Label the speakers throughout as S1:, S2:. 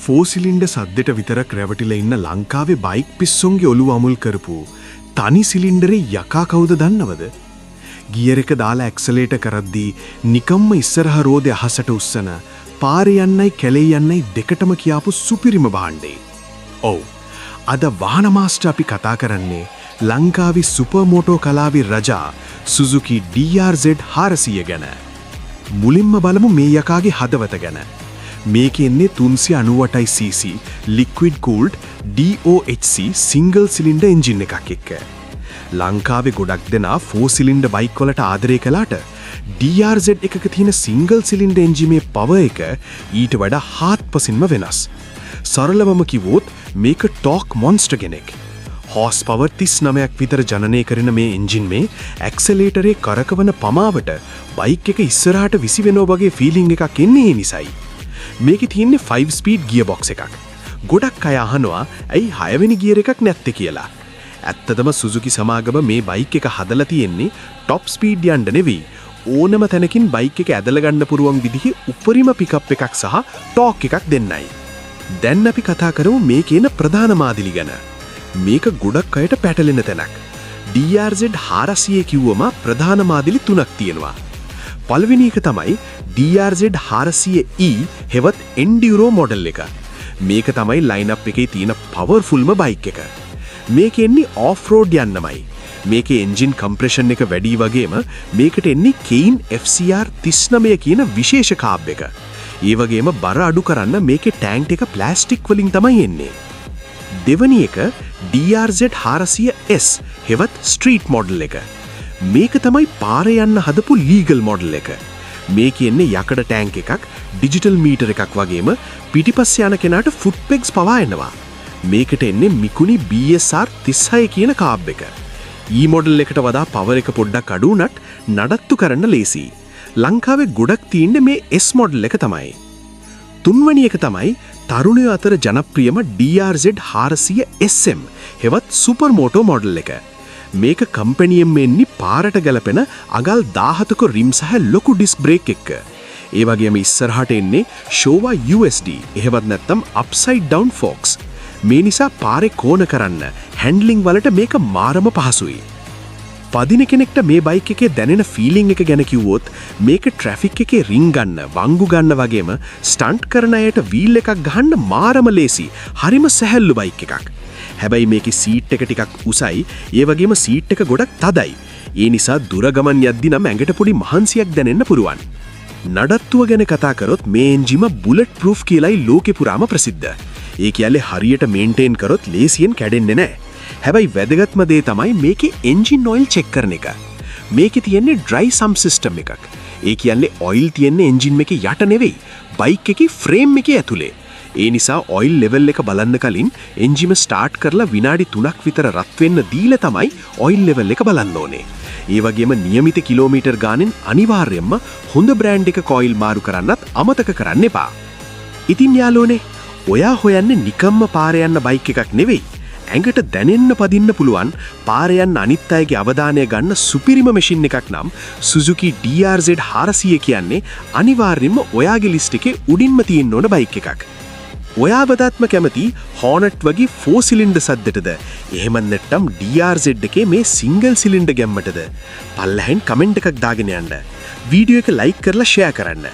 S1: For cylinder සද්දෙට විතරක් රැවටිලා ඉන්න ලංකාවේ බයික් පිස්සුන්ගේ ඔළුව අමුල් කරපු තනි සිලින්ඩරේ යකා කවුද දන්නවද? ගියර් එක දාලා ඇක්සලරේටර් කරද්දී නිකම්ම ඉස්සරහ රෝදේ අහසට උස්සන පාරේ යන්නයි කැලේ යන්නයි දෙකටම කියාපු සුපිරිම භාණ්ඩේ. ඔව්. අද වාහන මාස්ටර් අපි කතා කරන්නේ ලංකාවේ සුපර් මෝටෝ කලාවේ රජා සුසුකි DRZ 400 ගැන. මුලින්ම බලමු මේ යකාගේ හදවත ගැන. මේකේ ඉන්නේ 398cc liquid cooled DOHC single cylinder engine එකක් එක්ක. ලංකාවේ ගොඩක් දෙනා 4 cylinder බයික් වලට ආදරය කළාට DRZ එකක තියෙන single cylinder engine මේ power එක ඊට වඩා හාත්පසින්ම වෙනස්. සරලවම කිව්වොත් මේක torque monster කෙනෙක්. horse power 39ක් විතර ජනනය කරන මේ එන්ජින් මේ ඇක්සලරේටරේ කරකවන පමාවට බයික් එක ඉස්සරහට විසි වෙනවා වගේ ෆීලිං එකක් එන්නේ ඒ නිසයි. මේකේ තියෙන්නේ 5 ස්පීඩ් ගියර් බොක්ස් එකක්. ගොඩක් අය අහනවා ඇයි 6 වෙනි ගියර් එකක් නැත්තේ කියලා. ඇත්තටම සුසුකි සමාගම මේ බයික් එක හදලා තියෙන්නේ টপ ස්පීඩ් යන්න නෙවෙයි. ඕනම තැනකින් බයික් එක ඇදලා ගන්න පුරුවන් විදිහේ උපරිම පිකප් එකක් සහ ටෝක් එකක් දෙන්නයි. දැන් අපි කතා කරමු මේකේන ප්‍රධාන මාදිලි ගැන. මේක ගොඩක් අයට පැටලෙන තැනක්. DRZ 400 කිව්වම ප්‍රධාන මාදිලි තුනක් තියෙනවා. පළවෙනි එක තමයි DRZ 400E හෙවත් Enduro මොඩල් එක. මේක තමයි ලයින්අප් එකේ තියෙන පවර්ෆුල්ම බයික් එක. මේකේ එන්නේ ඔෆ් රෝඩ් යන්නමයි. මේකේ එන්ජින් කම්ප්‍රෙෂන් එක වැඩි වගේම මේකට එන්නේ Kein FCR 39 කියන විශේෂ කාබ් එක. ඒ වගේම බර අඩු කරන්න මේකේ ටැන්ක් එක ප්ලාස්ටික් වලින් තමයි එන්නේ. දෙවැනි එක DRZ 400S හෙවත් ස්ට්‍රීට් මොඩල් එක. මේක තමයි පාරේ යන්න හදපු ලීගල් මොඩල් එක. මේකේ එන්නේ යකඩ ටැන්ක් එකක්, ඩිජිටල් මීටර් එකක් වගේම පිටිපස්සේ යන කෙනාට ෆුට් පෙග්ස් පවා එනවා. මේකට එන්නේ මිකුනි BSR 36 කියන කාබ් එක. E මොඩල් එකට වඩා පවර් එක පොඩ්ඩක් අඩු වුණත් නඩත්තු කරන්න ලේසි. ලංකාවේ ගොඩක් තියෙන්නේ මේ S මොඩල් එක තමයි. තුන්වෙනි එක තමයි තරුණයෝ අතර ජනප්‍රියම DRZ 400 SM හෙවත් සුපර් මෝටෝ මොඩල් එක. මේක කම්පැනියෙන් එන්නේ පාරට ගැලපෙන අගල් 17ක රිම් සහ ලොකු ඩිස්ක් බ්‍රේක් එක්ක. ඒ වගේම ඉස්සරහට එන්නේ Showa USD එහෙවත් නැත්නම් අප්සයිඩ් ඩවුන් ෆෝක්ස්. මේ නිසා පාරේ කෝණ කරන්න හැන්ඩ්ලිං වලට මේක මාරම පහසුයි. පදින කෙනෙක්ට මේ බයික් එකේ දැනෙන ෆීලිං එක ගැන කිව්වොත් මේක ට්‍රැෆික් එකේ රින් ගන්න, වංගු ගන්න වගේම ස්ටන්ට් කරන අයට වීල් එකක් ගහන්න මාරම ලේසි. හරිම සැහැල්ලු බයික් එකක්. හැබැයි මේකේ සීට් එක ටිකක් උසයි, ඒ වගේම සීට් එක ගොඩක් තදයි. ඒ නිසා දුර ගමන් යද්දි නම් ඇඟට පොඩි මහන්සියක් දැනෙන්න පුරුවන්. නඩත්තුව ගැන කතා කරොත් මේ එන්ජිම බුලට් ප්‍රූෆ් කියලායි ලෝකේ පුරාම ප්‍රසිද්ධ. ඒ කියන්නේ හරියට මේන්ටේන් කරොත් ලේසියෙන් කැඩෙන්නේ නැහැ. හැබැයි වැදගත්ම දේ තමයි මේකේ එන්ජින් ඔයිල් චෙක් කරන එක. මේකේ තියෙන්නේ ඩ්‍රයි සම් සිස්ටම් එකක්. ඒ කියන්නේ ඔයිල් තියෙන්නේ එන්ජින් එකේ යට නෙවෙයි, බයික් එකේ ෆ්‍රේම් එකේ ඇතුලේ. ඒ නිසා ඔයිල් ලෙවල් එක බලන්න කලින් එන්ජිම ස්ටාර්ට් කරලා විනාඩි 3ක් විතර රත් වෙන්න දීලා තමයි ඔයිල් ලෙවල් එක බලන්න ඕනේ. ඒ වගේම નિયમિત කිලෝමීටර් ගානෙන් අනිවාර්යයෙන්ම හොඳ බ්‍රෑන්ඩ් එකක ඔයිල් මාරු කරන්නත් අමතක කරන්න එපා. ඉතින් යාළුවනේ, ඔයා හොයන්නේ නිකම්ම පාරේ යන්න බයික් එකක් නෙවෙයි. ඇඟට දැනෙන්න පදින්න පුළුවන් පාරේ යන්න අනිත් අයගේ අවධානය ගන්න සුපිරිම මැෂින් එකක් නම් Suzuki DRZ 400 කියන්නේ අනිවාර්යයෙන්ම ඔයාගේ ලිස්ට් එකේ උඩින්ම තියෙන්න ඕන බයික් එකක්. ඔයා වඩාත්ම කැමති Hornet වගේ 4 සිලින්ඩර් සද්දටද? එහෙම නැත්නම් DRZ එකේ මේ සිංගල් සිලින්ඩර් ගැම්මටද? පල්ලෙහෙන් කමෙන්ට් එකක් දාගෙන යන්න. වීඩියෝ එක ලයික් කරලා ෂෙයා කරන්න.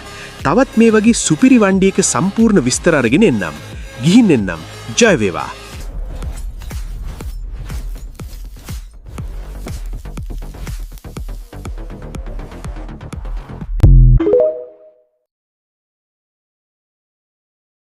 S1: තවත් මේ වගේ සුපිරි වණ්ඩියක සම්පූර්ණ විස්තර අරගෙන එන්නම්. ගිහින් එන්නම්. ජය වේවා.